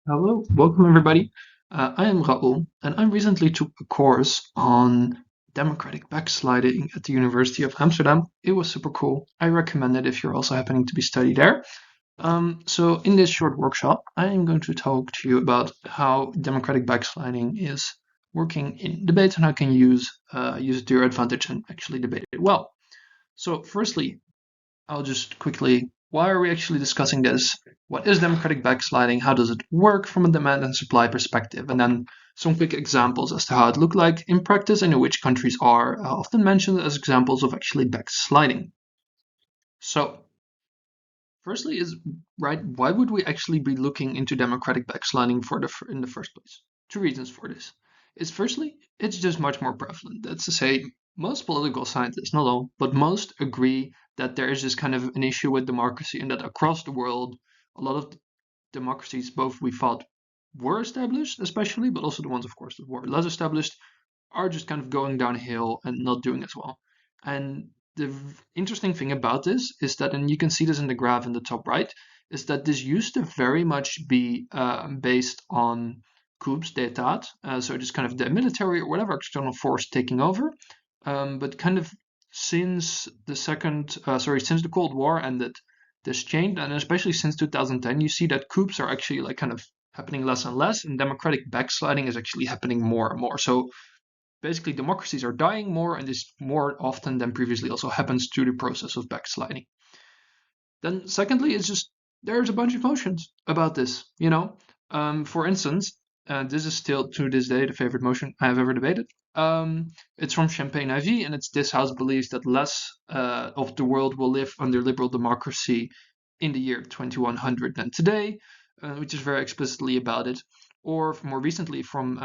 Hello, welcome everybody. I am Raoul, and I recently took a course on democratic backsliding at the University of Amsterdam. It was super cool. I recommend it if you're also happening to be study there. So in this short workshop, I am going to talk to you about how democratic backsliding is working in debates and how you can use it to your advantage and actually debate it well. So firstly, I'll just quickly, why are we actually discussing this? What is democratic backsliding? How does it work from a demand and supply perspective? And then some quick examples as to how it looked like in practice and in which countries are often mentioned as examples of actually backsliding. So, firstly, is right. Why would we actually be looking into democratic backsliding in the first place? Two reasons for this. Is firstly, it's just much more prevalent. That's to say, most political scientists, not all, but most agree that there is this kind of an issue with democracy, and that across the world, a lot of democracies, both we thought were established, especially, but also the ones, of course, that were less established, are just kind of going downhill and not doing as well. And the interesting thing about this is that, and you can see this in the graph in the top right, is that this used to very much be based on coups d'état, so just kind of the military or whatever external force taking over. But kind of since since the Cold War ended, this changed, and especially since 2010, you see that coups are actually like kind of happening less and less, and democratic backsliding is actually happening more and more. So basically democracies are dying more, and this more often than previously also happens through the process of backsliding. Then secondly, it's just there's a bunch of motions about this. For instance, this is still to this day the favorite motion I have ever debated. It's from Champagne IV, and it's this house believes that less of the world will live under liberal democracy in the year 2100 than today, which is very explicitly about it. Or more recently from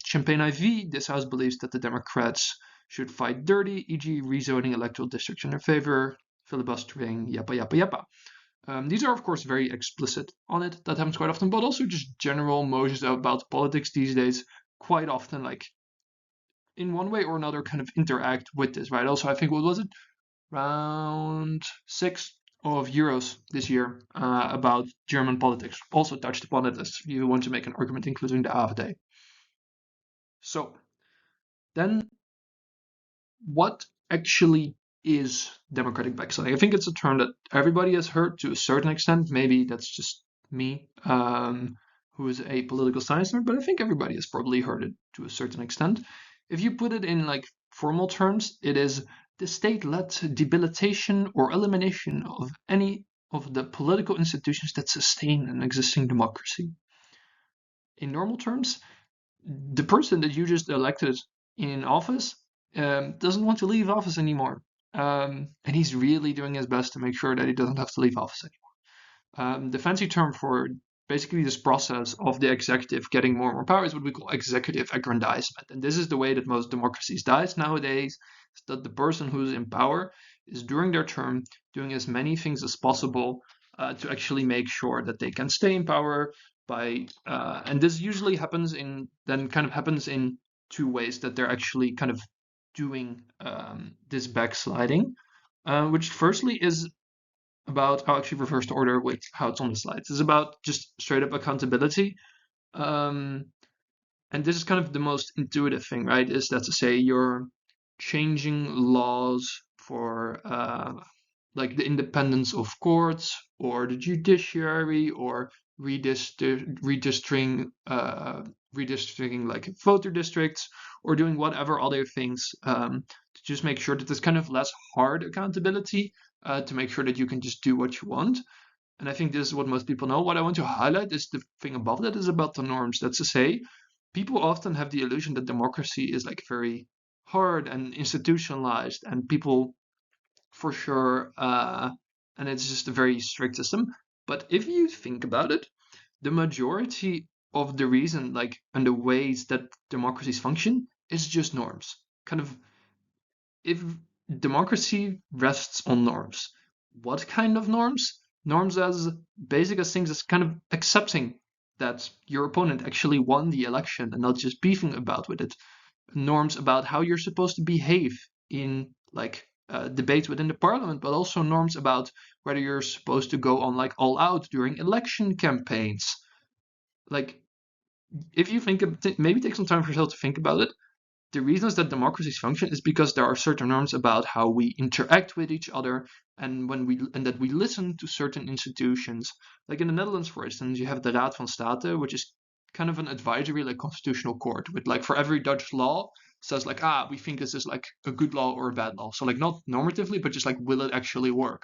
Champagne IV, this house believes that the Democrats should fight dirty, e.g., rezoning electoral districts in their favor, filibustering, yappa yappa yappa. These are, of course, very explicit on it. That happens quite often, but also just general motions about politics these days quite often, like in one way or another, kind of interact with this, right? Also, I think, what was it? Round six of Euros this year about German politics. Also touched upon it as you want to make an argument, including the AfD. So, then what actually is democratic backsliding? I think it's a term that everybody has heard to a certain extent. Maybe that's just me, who is a political science nerd, but I think everybody has probably heard it to a certain extent. If you put it in like formal terms, it is the state-led debilitation or elimination of any of the political institutions that sustain an existing democracy. In normal terms, the person that you just elected in office doesn't want to leave office anymore. And he's really doing his best to make sure that he doesn't have to leave office anymore. The fancy term for basically this process of the executive getting more and more power is what we call executive aggrandizement. And this is the way that most democracies dies nowadays, is that the person who's in power is during their term doing as many things as possible to actually make sure that they can stay in power and this usually happens in two ways, that they're actually kind of doing this backsliding, which firstly is about, I'll actually reverse the order with how it's on the slides. It's about just straight up accountability. Um, and this is kind of the most intuitive thing, right? Is that to say you're changing laws for like the independence of courts or the judiciary, or redistricting redistricting like voter districts, or doing whatever other things to just make sure that there's kind of less hard accountability, to make sure that you can just do what you want. And I think this is what most people know. What I want to highlight is the thing above that is about the norms. That's to say, people often have the illusion that democracy is like very hard and institutionalized, and people for sure, and it's just a very strict system. But if you think about it, the majority of the reason, like, and the ways that democracies function is just norms. Kind of, if democracy rests on norms, what kind of norms? Norms as basic as things as kind of accepting that your opponent actually won the election and not just beefing about with it. Norms about how you're supposed to behave in like debates within the parliament, but also norms about whether you're supposed to go on like all out during election campaigns. like if you think maybe take some time for yourself to think about it. The reasons that democracies function is because there are certain norms about how we interact with each other, and that we listen to certain institutions. Like in the Netherlands, for instance, you have the Raad van State, which is kind of an advisory like constitutional court with like for every Dutch law says like, we think this is like a good law or a bad law. So like not normatively, but just like, will it actually work?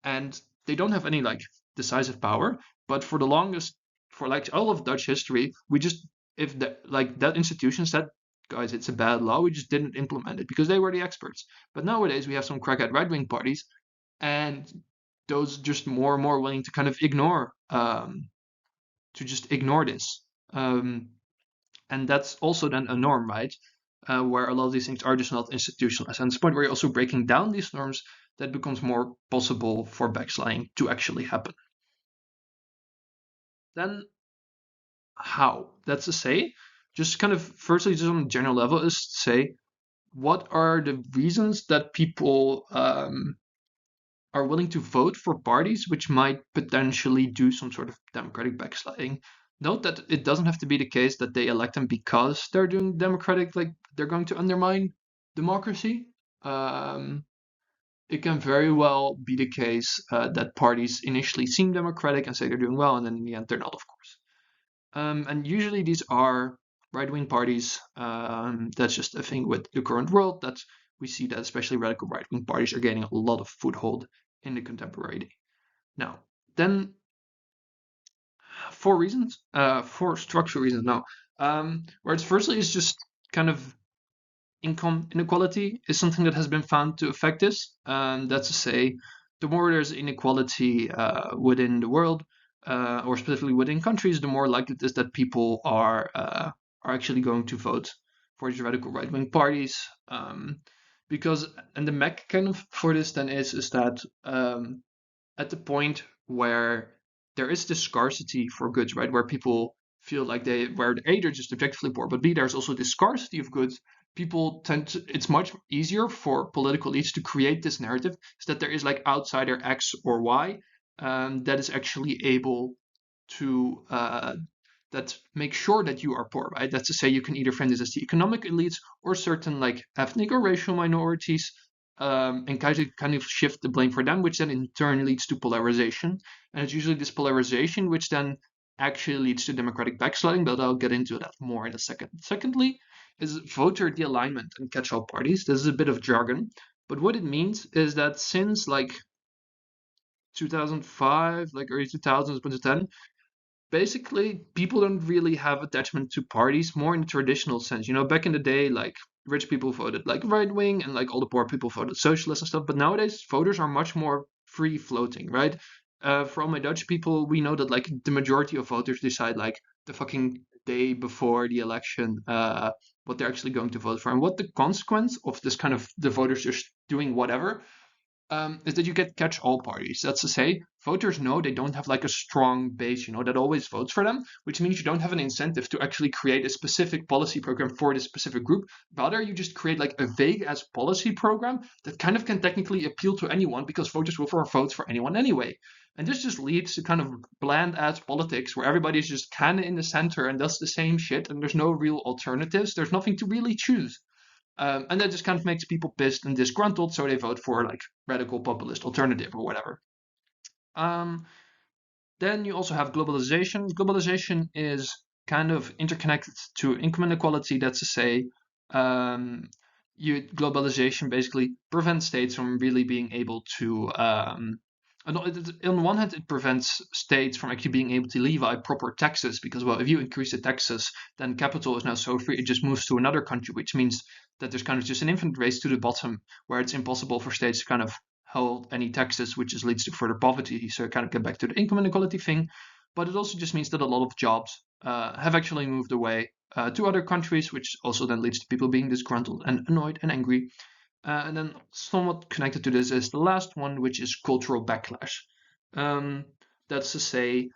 And they don't have any like decisive power. But for the longest, for like all of Dutch history, we just, if the, like that institution said, guys, it's a bad law, we just didn't implement it because they were the experts. But nowadays we have some crackhead right wing parties, and those just more and more willing to kind of ignore to just ignore this. Um, and that's also then a norm, right? Where a lot of these things are just not institutionalized. And it's the point where you're also breaking down these norms that becomes more possible for backsliding to actually happen. Then how? That's to say, just kind of firstly, just on a general level, is to say, what are the reasons that people are willing to vote for parties which might potentially do some sort of democratic backsliding? Note that it doesn't have to be the case that they elect them because they're doing democratic, like they're going to undermine democracy. Um, it can very well be the case that parties initially seem democratic and say they're doing well, and then in the end they're not, of course. And usually these are right-wing parties. That's just a thing with the current world. That we see that especially radical right-wing parties are gaining a lot of foothold in the contemporary day. Now, then four structural reasons. Now, where it's firstly is just kind of income inequality is something that has been found to affect this. That's to say, the more there's inequality within the world, or specifically within countries, the more likely it is that people are actually going to vote for these radical right wing parties. Because and the mech kind of for this then is that at the point where there is this scarcity for goods, right? Where people feel like where A, they're just objectively poor, but B, there's also this scarcity of goods. People tend to, it's much easier for political elites to create this narrative is that there is like outsider X or Y that is actually able to that make sure that you are poor, right? That's to say, you can either frame this as the economic elites or certain like ethnic or racial minorities, and kind of shift the blame for them, which then in turn leads to polarization. And it's usually this polarization which then actually leads to democratic backsliding, but I'll get into that more in a second. Secondly, is voter de-alignment and catch-all parties. This is a bit of jargon, but what it means is that since like 2005, like early 2000s, 2010, basically people don't really have attachment to parties more in the traditional sense. You know, back in the day, like rich people voted like right wing and like all the poor people voted socialist and stuff. But nowadays, voters are much more free floating, right? For all my Dutch people, we know that like the majority of voters decide like the fucking day before the election what they're actually going to vote for, and what the consequence of this kind of the voters just doing whatever is that you get catch-all parties. That's to say, voters know they don't have like a strong base, you know, that always votes for them, which means you don't have an incentive to actually create a specific policy program for this specific group. Rather, you just create like a vague ass policy program that kind of can technically appeal to anyone because voters will vote for anyone anyway. And this just leads to kind of bland ass politics where everybody's just kind of in the center and does the same shit, and there's no real alternatives. There's nothing to really choose. And that just kind of makes people pissed and disgruntled, so they vote for like radical populist alternative or whatever. Um, then you also have globalization. Globalization is kind of interconnected to income inequality. That's to say, um, globalization basically prevents states from really being able to. On one hand, it prevents states from actually being able to levy proper taxes because, well, if you increase the taxes, then capital is now so free it just moves to another country, which means that there's kind of just an infinite race to the bottom where it's impossible for states to kind of hold any taxes, which just leads to further poverty. So kind of get back to the income inequality thing. But it also just means that a lot of jobs have actually moved away to other countries, which also then leads to people being disgruntled and annoyed and angry. And then somewhat connected to this is the last one, which is cultural backlash. Um, that's to say,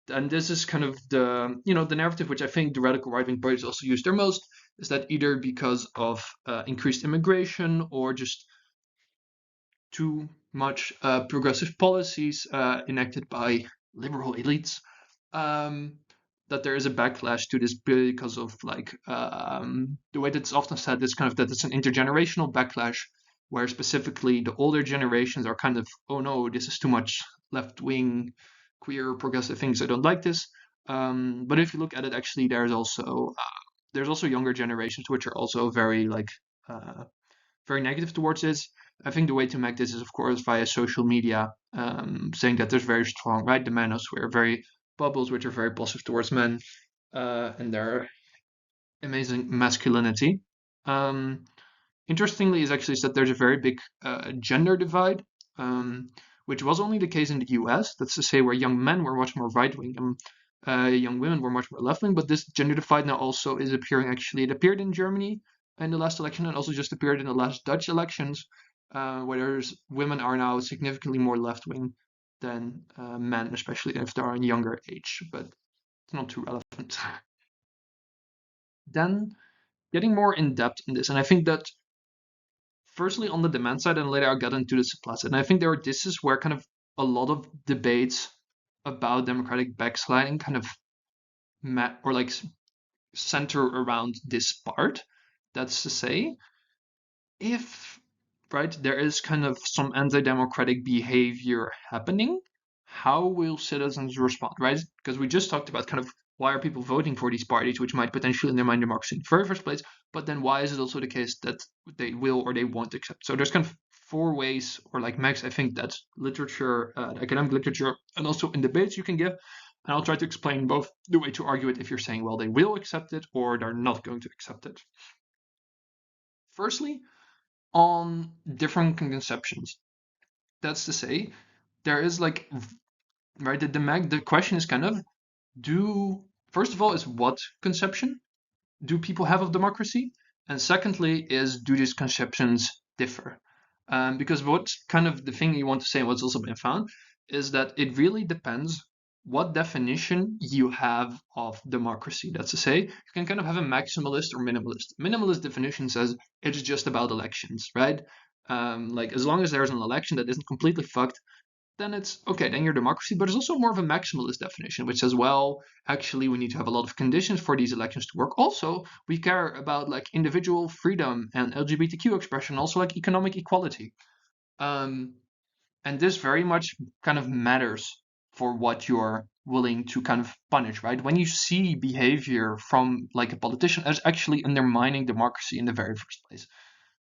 and this is kind of the narrative which I think the radical right wing parties also use their most, is that either because of increased immigration or just too much progressive policies enacted by liberal elites, um, that there is a backlash to this because of like the way that's often said is kind of that it's an intergenerational backlash, where specifically the older generations are kind of, oh no, this is too much left wing, queer, progressive things. I don't like this. But if you look at it, actually, there's also younger generations which are also very like very negative towards this. I think the way to make this is, of course, via social media, saying that there's very strong, right? The manosphere, very bubbles which are very positive towards men and their amazing masculinity. Um, Interestingly, is actually that there's a very big gender divide, which was only the case in the US. That's to say, where young men were much more right wing and young women were much more left wing. But this gender divide now also is appearing. Actually, it appeared in Germany in the last election, and also just appeared in the last Dutch elections, where women are now significantly more left wing than men, especially if they are in younger age. But it's not too relevant. Then getting more in depth in this, and I think that firstly on the demand side, and later I'll get into the supply side. And I think this is where kind of a lot of debates about democratic backsliding kind of or like center around this part. That's to say, if right there is kind of some anti-democratic behavior happening, how will citizens respond, right? Because we just talked about kind of why are people voting for these parties which might potentially undermine democracy in the very first place, but then why is it also the case that they will or they won't accept? So there's kind of four ways, or like max, I think that's literature, academic literature, and also in debates you can give. And I'll try to explain both the way to argue it if you're saying, well, they will accept it or they're not going to accept it. Firstly, on different conceptions. That's to say, there is like, right, the question is kind of, first of all, is what conception do people have of democracy? And secondly, is do these conceptions differ? Because what's kind of the thing you want to say, and what's also been found, is that it really depends what definition you have of democracy. That's to say, you can kind of have a maximalist or minimalist. Minimalist definition says it's just about elections, right? Like as long as there's an election that isn't completely fucked, then it's okay, then you're democracy. But there's also more of a maximalist definition, which says, well, actually, we need to have a lot of conditions for these elections to work. Also, we care about like individual freedom and LGBTQ expression, also like economic equality. Um, and this very much kind of matters for what you're willing to kind of punish, right? When you see behavior from like a politician as actually undermining democracy in the very first place.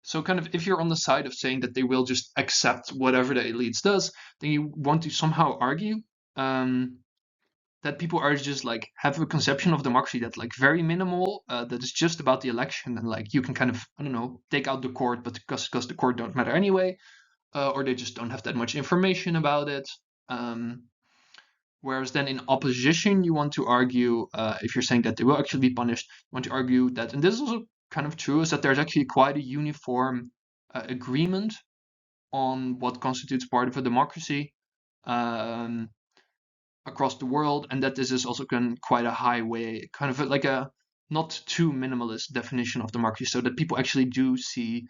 So kind of if you're on the side of saying that they will just accept whatever the elites does, then you want to somehow argue that people are just like have a conception of democracy that's like very minimal, that is just about the election, and like you can kind of, I don't know, take out the court, but because the court don't matter anyway, or they just don't have that much information about it. Um, Whereas then in opposition, you want to argue, if you're saying that they will actually be punished, you want to argue that, and this is also kind of true, is that there's actually quite a uniform agreement on what constitutes part of a democracy um, across the world, and that this is also quite a high way, kind of like a not too minimalist definition of democracy, so that people actually do see,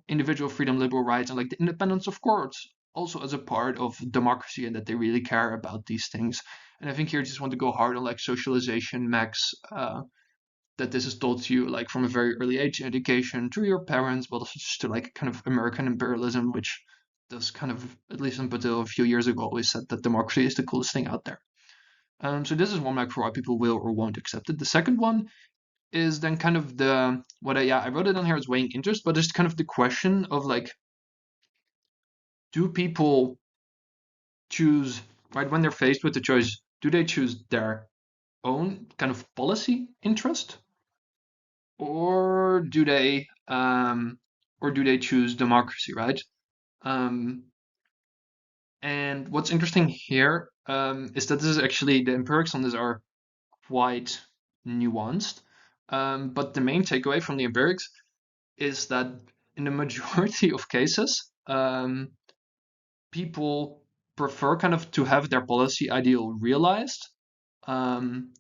individual freedom, liberal rights, and like the independence of courts also as a part of democracy, and that they really care about these things. And I think here I just want to go hard on like socialization, Max, that this is taught to you like from a very early age in education through your parents, but also just to like kind of American imperialism, which does kind of, at least until a few years ago, always said that democracy is the coolest thing out there. So this is one like for why people will or won't accept it. The second one is then kind of I wrote it on here as weighing interest, but it's kind of the question of like, do people choose, right, when they're faced with the choice, do they choose their own kind of policy interest, or do they choose democracy, right? Um, and what's interesting here is that this is actually, the empirics on this are quite nuanced. But the main takeaway from the empirics is that in the majority of cases, people prefer kind of to have their policy ideal realized um,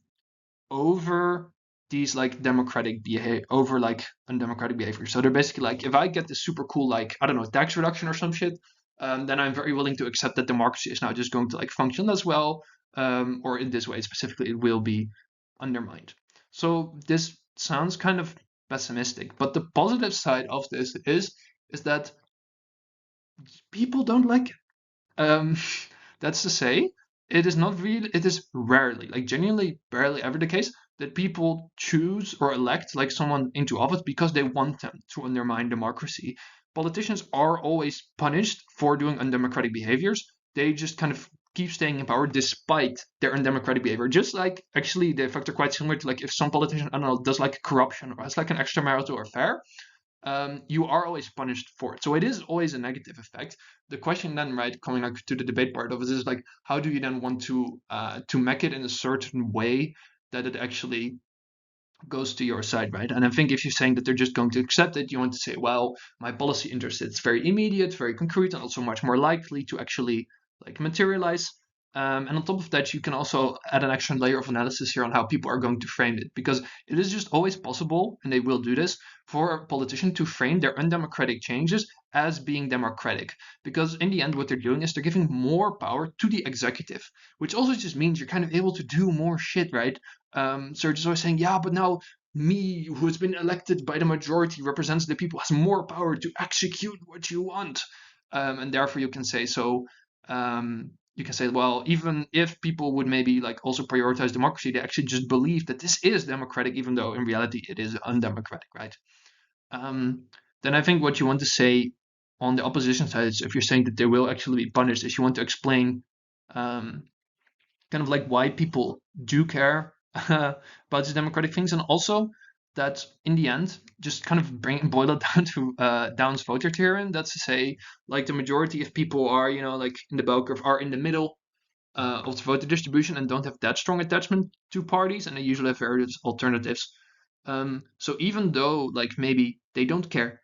over these like democratic behavior, over like undemocratic behavior. So they're basically like, if I get this super cool, like, I don't know, tax reduction or some shit, then I'm very willing to accept that democracy is now just going to like function as well, or in this way specifically, it will be. undermined. So this sounds kind of pessimistic, but the positive side of this is that people don't like it. Um, that's to say, it is not really, it is rarely, like genuinely barely ever the case that people choose or elect like someone into office because they want them to undermine democracy. Politicians are always punished for doing undemocratic behaviors. They just kind of keep staying in power despite their undemocratic behavior. Just like actually the effects are quite similar to like if some politician, I don't know, does like corruption or has like an extramarital affair, you are always punished for it. So it is always a negative effect. The question then, right, coming like to the debate part of it is like, how do you then want to make it in a certain way that it actually goes to your side, right? And I think if you're saying that they're just going to accept it, you want to say, well, my policy interest is very immediate, very concrete, and also much more likely to actually like materialize. And on top of that, you can also add an extra layer of analysis here on how people are going to frame it, because it is just always possible, and they will do this, for a politician to frame their undemocratic changes as being democratic. Because in the end, what they're doing is they're giving more power to the executive, which also just means you're kind of able to do more shit, right? So just always saying, yeah, but now me, who has been elected by the majority, represents the people, has more power to execute what you want. And therefore, you can say so. You can say, well, even if people would maybe like also prioritize democracy, they actually just believe that this is democratic, even though in reality it is undemocratic, right? Um, then I think what you want to say on the opposition side is if you're saying that they will actually be punished, is you want to explain um, kind of like why people do care about these democratic things, and also that in the end, just kind of boil it down to Down's voter theorem. That's to say, like the majority of people are, you know, like in the bell curve, are in the middle of the voter distribution and don't have that strong attachment to parties, and they usually have various alternatives. So even though like maybe they don't care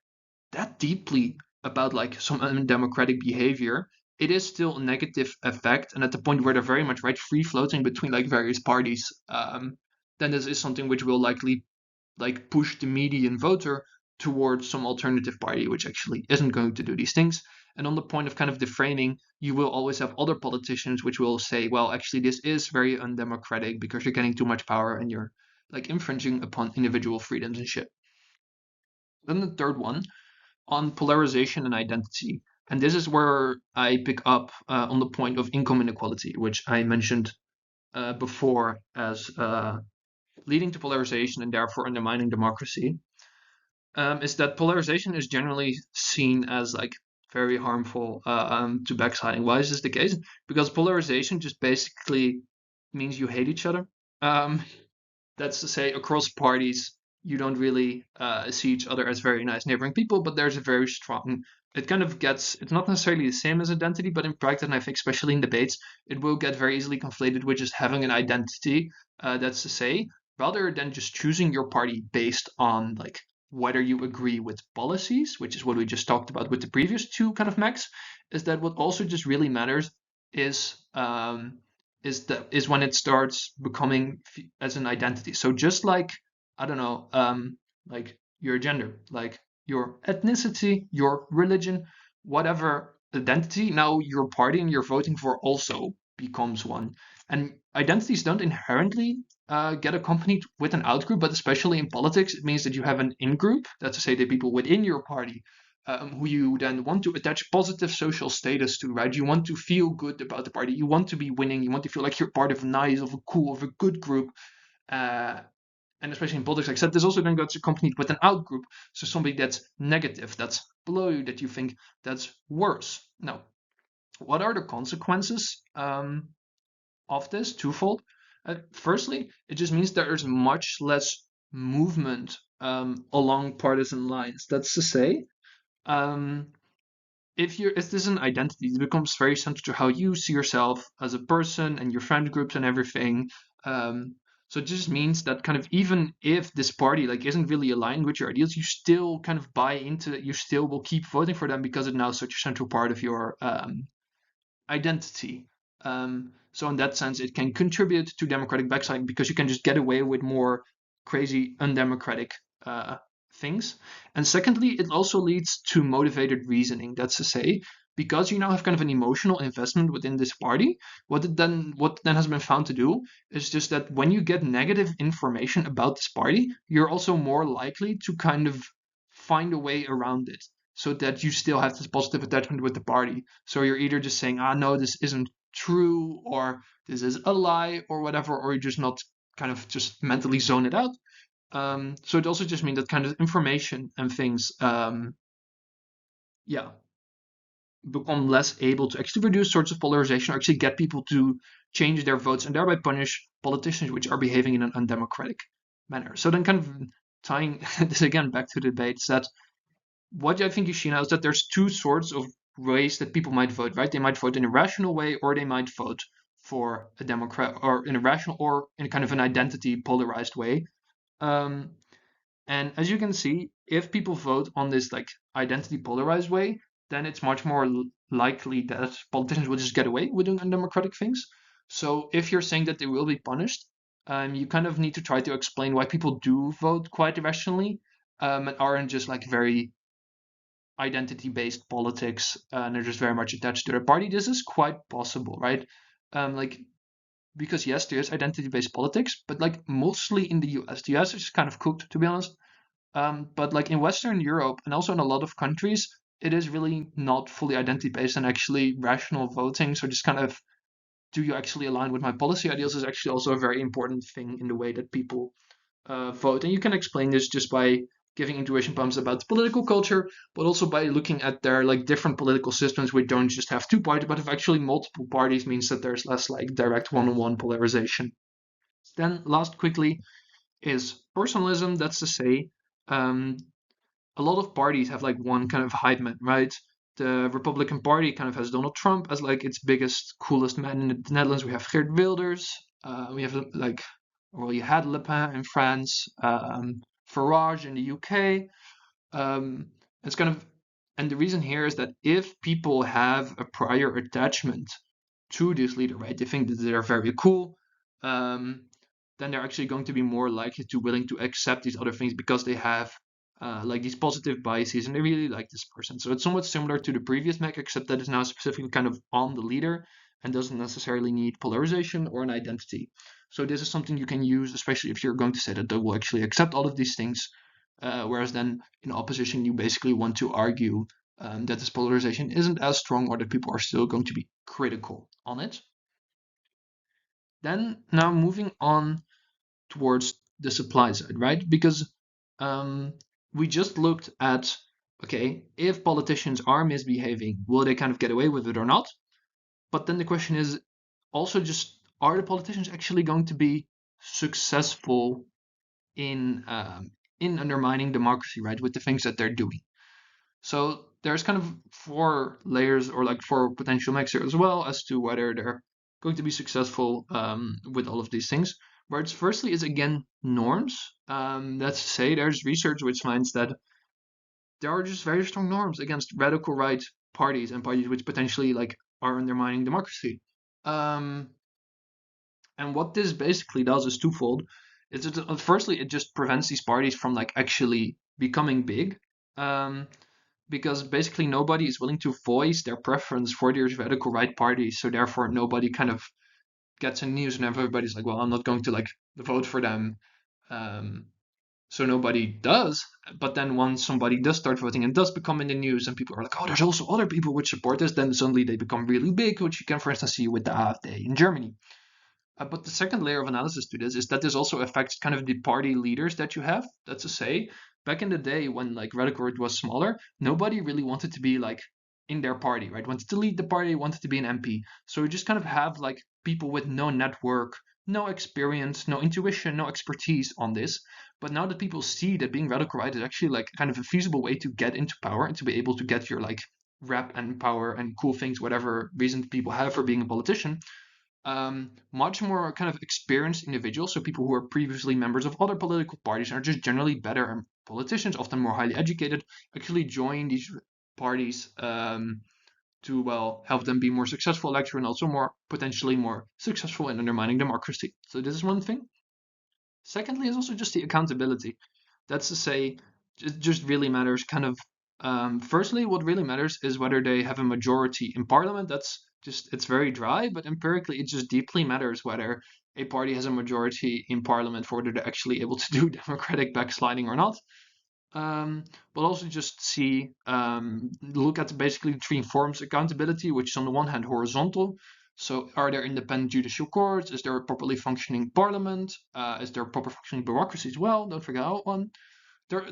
that deeply about like some undemocratic behavior, it is still a negative effect. And at the point where they're very much right free floating between like various parties, then this is something which will likely like push the median voter towards some alternative party, which actually isn't going to do these things. And on the point of kind of the framing, you will always have other politicians which will say, well, actually, this is very undemocratic because you're getting too much power and you're like infringing upon individual freedoms and shit. Then the third one on polarization and identity. And this is where I pick up on the point of income inequality, which I mentioned before as leading to polarization and therefore undermining democracy. Is that polarization is generally seen as like very harmful to backsliding. Why is this the case? Because polarization just basically means you hate each other. Um, that's to say, across parties, you don't really see each other as very nice neighboring people, but there's a very strong. It kind of gets. It's not necessarily the same as identity, but in practice, and I think especially in debates, it will get very easily conflated with just having an identity. That's to say, rather than just choosing your party based on like whether you agree with policies, which is what we just talked about with the previous two kind of max, is that what also just really matters is is when it starts becoming as an identity. So just like I don't know, like your gender, like your ethnicity, your religion, whatever identity, now your party and you're voting for also becomes one. And identities don't inherently get accompanied with an outgroup, but especially in politics, it means that you have an in-group. That's to say, the people within your party who you then want to attach positive social status to, right? You want to feel good about the party. You want to be winning. You want to feel like you're part of a nice, of a cool, of a good group. Uh, and especially in politics, except this also then gets accompanied with an out group. So somebody that's negative, that's below you, that you think that's worse. Now, what are the consequences of this? Twofold. Firstly, it just means there is much less movement along partisan lines. That's to say, um, if this is an identity, it becomes very central to how you see yourself as a person and your friend groups and everything. So it just means that kind of even if this party like isn't really aligned with your ideals, you still kind of buy into it. You still will keep voting for them because it's now such a central part of your identity. So in that sense, it can contribute to democratic backsliding because you can just get away with more crazy undemocratic things. And secondly, it also leads to motivated reasoning. That's to say, because you now have kind of an emotional investment within this party, what then has been found to do is just that when you get negative information about this party, you're also more likely to kind of find a way around it so that you still have this positive attachment with the party. So you're either just saying, ah, no, this isn't true, or this is a lie, or whatever, or you're just not kind of just mentally zone it out. So it also just means that kind of information and things, yeah, become less able to actually reduce sorts of polarization or actually get people to change their votes and thereby punish politicians which are behaving in an undemocratic manner. So then kind of tying this again back to the debate is that what I think you see now is that there's two sorts of ways that people might vote, right? They might vote in a rational way or they might vote for a Democrat or in a rational or in kind of an identity polarized way. Um, and as you can see, if people vote on this like identity polarized way, then it's much more likely that politicians will just get away with doing undemocratic things. So if you're saying that they will be punished, you kind of need to try to explain why people do vote quite irrationally, and aren't just like very identity-based politics, and they're just very much attached to their party. This is quite possible, right? Like because yes, there is identity-based politics, but like mostly in the US. The US is kind of cooked, to be honest. But like in Western Europe and also in a lot of countries, it is really not fully identity based and actually rational voting. So just kind of, do you actually align with my policy ideals is actually also a very important thing in the way that people vote. And you can explain this just by giving intuition pumps about the political culture, but also by looking at their like different political systems which don't just have two parties, but have actually multiple parties means that there's less like direct one-on-one polarization. Then last quickly is personalism. That's to say, um, a lot of parties have like one kind of hype man, right? The Republican Party kind of has Donald Trump as like its biggest, coolest man in the Netherlands. We have Geert Wilders. We have like, well, you had Le Pen in France, Farage in the UK. It's kind of, and the reason here is that if people have a prior attachment to this leader, right, they think that they're very cool, um, then they're actually going to be more likely to willing to accept these other things because they have like these positive biases and they really like this person. So it's somewhat similar to the previous mech, except that it's now specifically kind of on the leader and doesn't necessarily need polarization or an identity. So this is something you can use, especially if you're going to say that they will actually accept all of these things. Whereas then in opposition, you basically want to argue that this polarization isn't as strong or that people are still going to be critical on it. Then now moving on towards the supply side, right? Because um, we just looked at, okay, if politicians are misbehaving, will they kind of get away with it or not? But then the question is also just, are the politicians actually going to be successful in undermining democracy, right? With the things that they're doing. So there's kind of four layers or like four potential mechs here as well as to whether they're going to be successful with all of these things. Where it's firstly is again norms. That's to say, there's research which finds that there are just very strong norms against radical right parties and parties which potentially like are undermining democracy. Um, and what this basically does is twofold. It's firstly it just prevents these parties from like actually becoming big. Um, because basically nobody is willing to voice their preference for these radical right parties, so therefore nobody kind of gets in news, and everybody's like, well, I'm not going to like vote for them. Um, so nobody does. But then once somebody does start voting and does become in the news, and people are like, oh, there's also other people which support this, then suddenly they become really big, which you can, for instance, see with the AfD in Germany. But the second layer of analysis to this is that this also affects kind of the party leaders that you have. That's to say, back in the day when like radical right was smaller, nobody really wanted to be like in their party, right? Wanted to lead the party, wanted to be an MP. So you just kind of have like people with no network, no experience, no intuition, no expertise on this. But now that people see that being radical right is actually like kind of a feasible way to get into power and to be able to get your like rep and power and cool things, whatever reason people have for being a politician, much more kind of experienced individuals, so people who are previously members of other political parties are just generally better politicians, often more highly educated, actually join these parties to, well, help them be more successful electorate and also more potentially more successful in undermining democracy. So this is one thing. Secondly is also just the accountability. That's to say, it just really matters kind of Firstly, what really matters is whether they have a majority in parliament. It's very dry, but empirically, it just deeply matters whether a party has a majority in parliament for whether they're actually able to do democratic backsliding or not. But also just look at basically three forms of accountability, which is on the one hand horizontal. So, are there independent judicial courts? Is there a properly functioning parliament? Is there a proper functioning bureaucracy as well? Don't forget that one.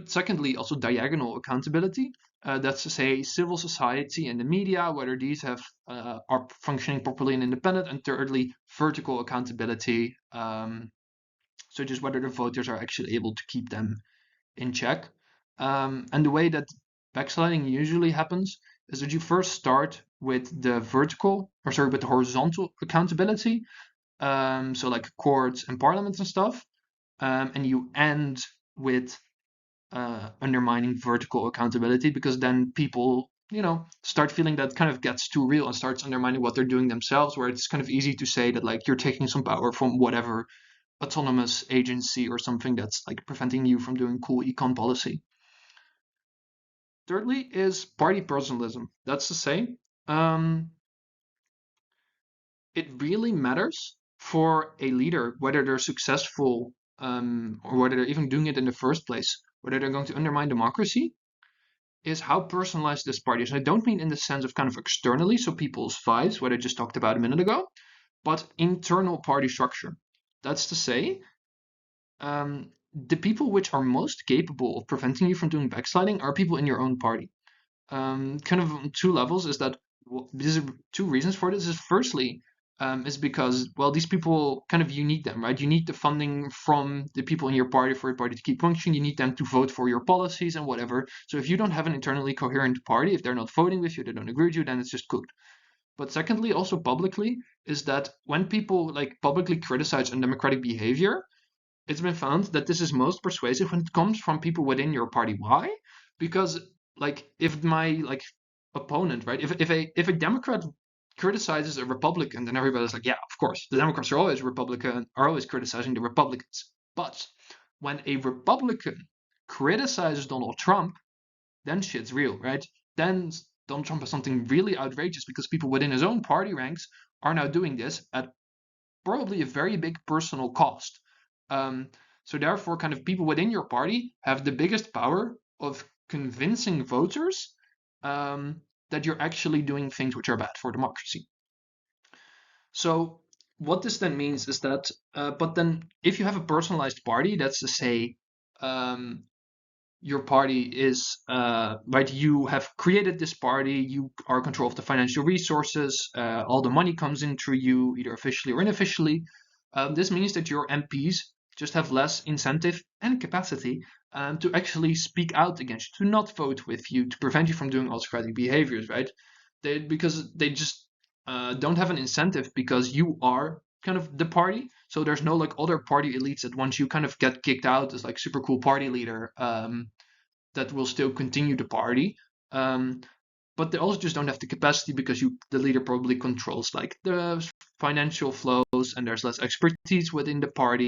Secondly, also diagonal accountability. That's to say, civil society and the media, whether these are functioning properly and independent. And thirdly, vertical accountability. So just whether the voters are actually able to keep them in check. And the way that backsliding usually happens is that you first start with with the horizontal accountability. So like courts and parliaments and stuff. And you end with undermining vertical accountability, because then people, start feeling that kind of gets too real and starts undermining what they're doing themselves, where it's kind of easy to say that like you're taking some power from whatever autonomous agency or something that's like preventing you from doing cool econ policy. Thirdly is party personalism. That's to say, um, it really matters for a leader whether they're successful, or whether they're even doing it in the first place, whether they're going to undermine democracy, is how personalized this party is. And I don't mean in the sense of kind of externally, so people's vibes, what I just talked about a minute ago, but internal party structure. That's to say, the people which are most capable of preventing you from doing backsliding are people in your own party. Kind of on two levels is that, well, these are two reasons for this. Is firstly, is because, well, these people kind of, you need them, right? You need the funding from the people in your party for your party to keep functioning. You need them to vote for your policies and whatever. So if you don't have an internally coherent party, if they're not voting with you, they don't agree with you, then it's just cooked. But secondly, also publicly, is that when people like publicly criticize undemocratic behavior, it's been found that this is most persuasive when it comes from people within your party. Why? Because like if my like opponent, right? If a Democrat criticizes a Republican, then everybody's like, yeah, of course, the Democrats are always criticizing the Republicans. But when a Republican criticizes Donald Trump, then shit's real, right? Then Donald Trump has something really outrageous, because people within his own party ranks are now doing this at probably a very big personal cost. Um, so therefore, kind of people within your party have the biggest power of convincing voters, that you're actually doing things which are bad for democracy. So what this then means is that, but then if you have a personalized party, that's to say, um, your party is, right, you have created this party, you are in control of the financial resources, all the money comes in through you, either officially or unofficially. This means that your MPs just have less incentive and capacity, to actually speak out against you, to not vote with you, to prevent you from doing autocratic behaviors, right? Because they just don't have an incentive, because you are kind of the party. So there's no like other party elites that once you kind of get kicked out as like super cool party leader, that will still continue the party. Um, but they also just don't have the capacity, because the leader probably controls like the financial flows, and there's less expertise within the party.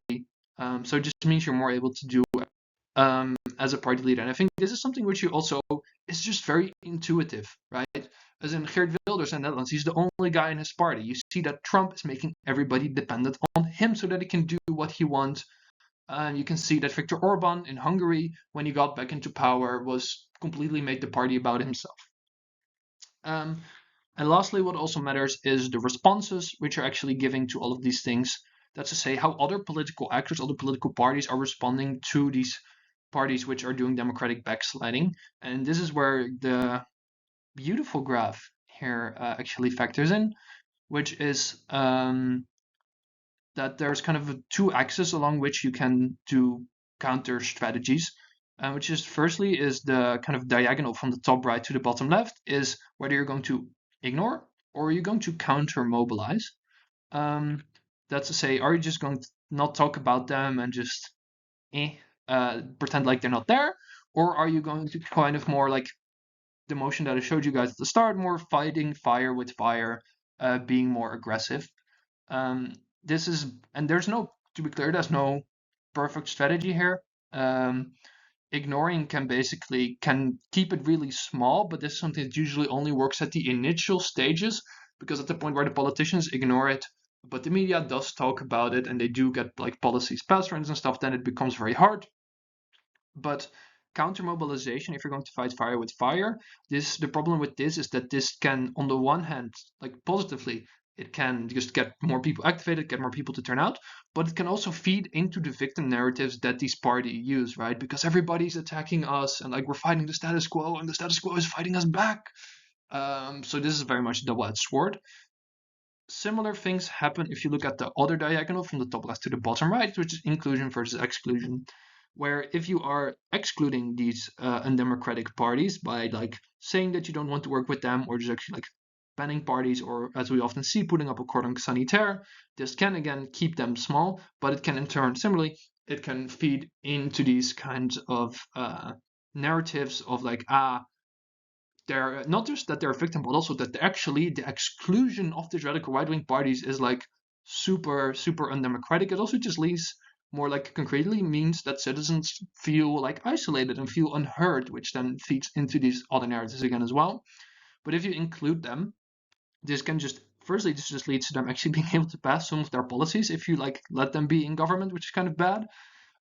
So it just means you're more able to do, as a party leader. And I think this is something which you also is just very intuitive, right? As in Geert Wilders in the Netherlands, he's the only guy in his party. You see that Trump is making everybody dependent on him so that he can do what he wants. You can see that Viktor Orban in Hungary, when he got back into power, was completely made the party about himself. Um, and lastly, what also matters is the responses which are actually giving to all of these things. That's to say, how other political actors, other political parties are responding to these parties which are doing democratic backsliding. And this is where the beautiful graph here actually factors in, which is, that there's kind of two axes along which you can do counter strategies. Which is firstly is the kind of diagonal from the top right to the bottom left, is whether you're going to ignore or you're going to counter mobilize. Um, that's to say, are you just going to not talk about them and just pretend like they're not there, or are you going to kind of more like the motion that I showed you guys at the start, more fighting fire with fire, being more aggressive. Um, this is, and there's no, to be clear, there's no perfect strategy here. Um, ignoring can keep it really small, but this is something that usually only works at the initial stages, because at the point where the politicians ignore it, but the media does talk about it and they do get like policies passed and stuff, then it becomes very hard. But counter mobilization, if you're going to fight fire with fire, the problem with this is that this can, on the one hand, like positively, it can just get more people activated, get more people to turn out, but it can also feed into the victim narratives that these parties use, right? Because everybody's attacking us and like we're fighting the status quo and the status quo is fighting us back. So this is very much a double-edged sword. Similar things happen if you look at the other diagonal from the top left to the bottom right, which is inclusion versus exclusion, where if you are excluding these undemocratic parties by like saying that you don't want to work with them, or just actually like banning parties, or as we often see, putting up a cordon sanitaire, this can again keep them small, but it can in turn, similarly, it can feed into these kinds of narratives of like, they're not just that they're a victim, but also that actually the exclusion of these radical right-wing parties is like super undemocratic. It also just leads more like concretely means that citizens feel like isolated and feel unheard, which then feeds into these other narratives again as well. But if you include them, this can just firstly this just leads to them actually being able to pass some of their policies if you like let them be in government, which is kind of bad.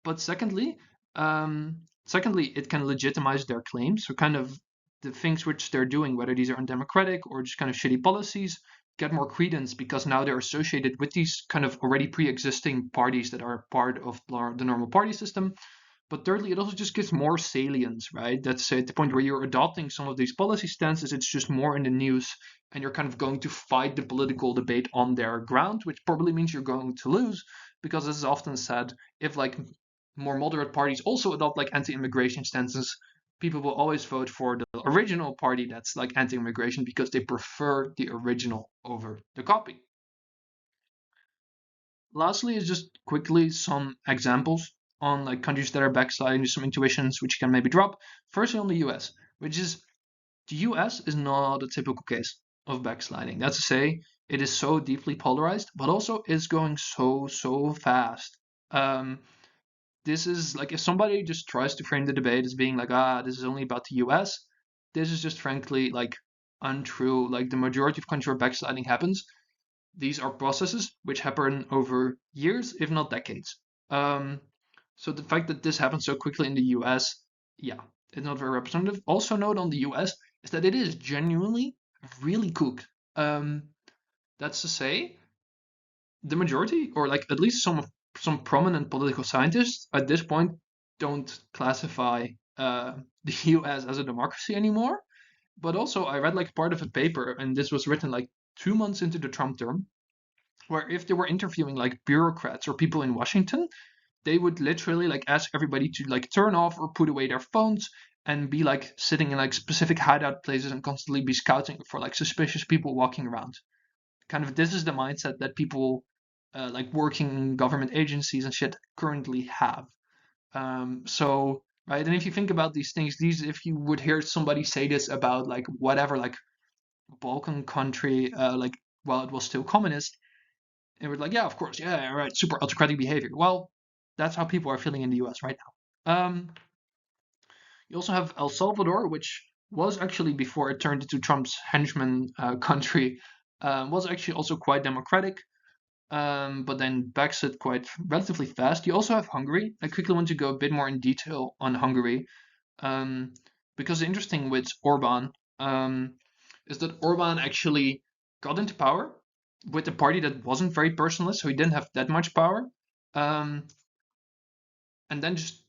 But secondly, it can legitimize their claims. So kind of the things which they're doing, whether these are undemocratic or just kind of shitty policies, get more credence because now they're associated with these kind of already pre-existing parties that are part of the normal party system. But thirdly, it also just gives more salience, right? That's at the point where you're adopting some of these policy stances, it's just more in the news and you're kind of going to fight the political debate on their ground, which probably means you're going to lose because, as is often said, if like more moderate parties also adopt like anti-immigration stances, people will always vote for the original party that's like anti-immigration because they prefer the original over the copy. Lastly is just quickly some examples on like countries that are backsliding, some intuitions which you can maybe drop. Firstly on the US, which is the US is not a typical case of backsliding. That's to say, it is so deeply polarized, but also is going so fast. Um, this is like if somebody just tries to frame the debate as being like, this is only about the US, this is just frankly like untrue. Like the majority of countries where backsliding happens, these are processes which happen over years, if not decades. Um, so the fact that this happens so quickly in the US, yeah, it's not very representative. Also, note on the US is that it is genuinely really cooked. That's to say, the majority, or like at least some prominent political scientists at this point, don't classify the US as a democracy anymore. But also, I read like part of a paper, and this was written like 2 months into the Trump term, where if they were interviewing like bureaucrats or people in Washington, they would literally like ask everybody to like turn off or put away their phones and be like sitting in like specific hideout places and constantly be scouting for like suspicious people walking around. Kind of this is the mindset that people like working in government agencies and shit currently have. So right, and if you think about these things, these if you would hear somebody say this about like whatever like Balkan country, like while it was still communist, and we're like, yeah, of course, yeah, right, super autocratic behavior. Well, that's how people are feeling in the US right now. You also have El Salvador, which was actually before it turned into Trump's henchman country, was actually also quite democratic, but then backslid quite relatively fast. You also have Hungary. I quickly want to go a bit more in detail on Hungary, um, because the interesting with Orban is that Orban actually got into power with a party that wasn't very personalist, so he didn't have that much power, um, and then just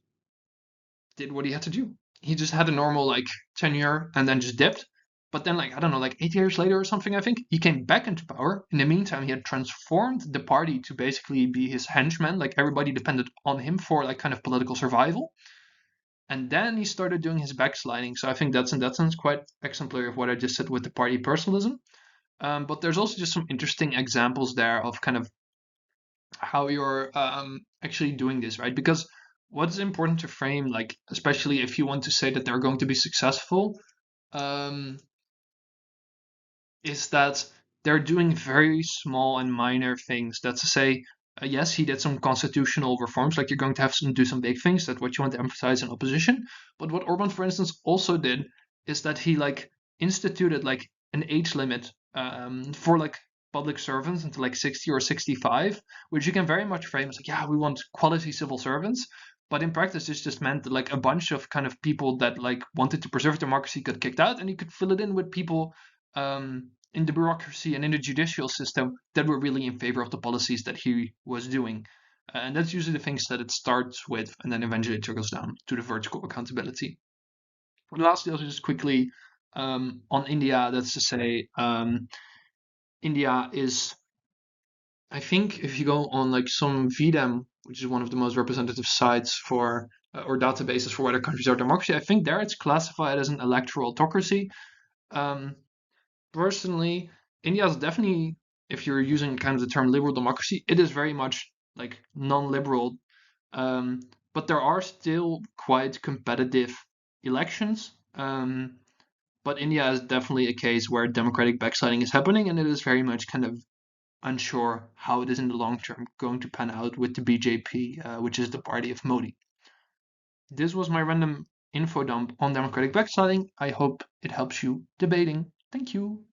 did what he had to do. He just had a normal like tenure and then just dipped. But then, like, I don't know, like 8 years later or something, I think, he came back into power. In the meantime, he had transformed the party to basically be his henchman. Like, everybody depended on him for, like, kind of political survival. And then he started doing his backsliding. So I think that's, in that sense, quite exemplary of what I just said with the party personalism. But there's also just some interesting examples there of kind of how you're actually doing this, right? Because what's important to frame, like, especially if you want to say that they're going to be successful, um, is that they're doing very small and minor things. That's to say, Yes, he did some constitutional reforms, like you're going to have to do some big things. That's what you want to emphasize in opposition. But what Orban, for instance, also did is that he like instituted like an age limit for like public servants until like 60 or 65, which you can very much frame as like, yeah, we want quality civil servants. But in practice, this just meant that like a bunch of kind of people that like wanted to preserve democracy got kicked out, and you could fill it in with people in the bureaucracy and in the judicial system that were really in favor of the policies that he was doing. And that's usually the things that it starts with, and then eventually it trickles down to the vertical accountability. Lastly, also just quickly on India, that's to say, India is, I think, if you go on like some VDEM, which is one of the most representative sites for or databases for whether countries are democracy, I think there it's classified as an electoral autocracy. Um, Personally, India is definitely, if you're using kind of the term liberal democracy, it is very much like non-liberal. Um, but there are still quite competitive elections. But India is definitely a case where democratic backsliding is happening, and it is very much kind of unsure how it is in the long term going to pan out with the BJP, which is the party of Modi. This was my random info dump on democratic backsliding. I hope it helps you debating. Thank you.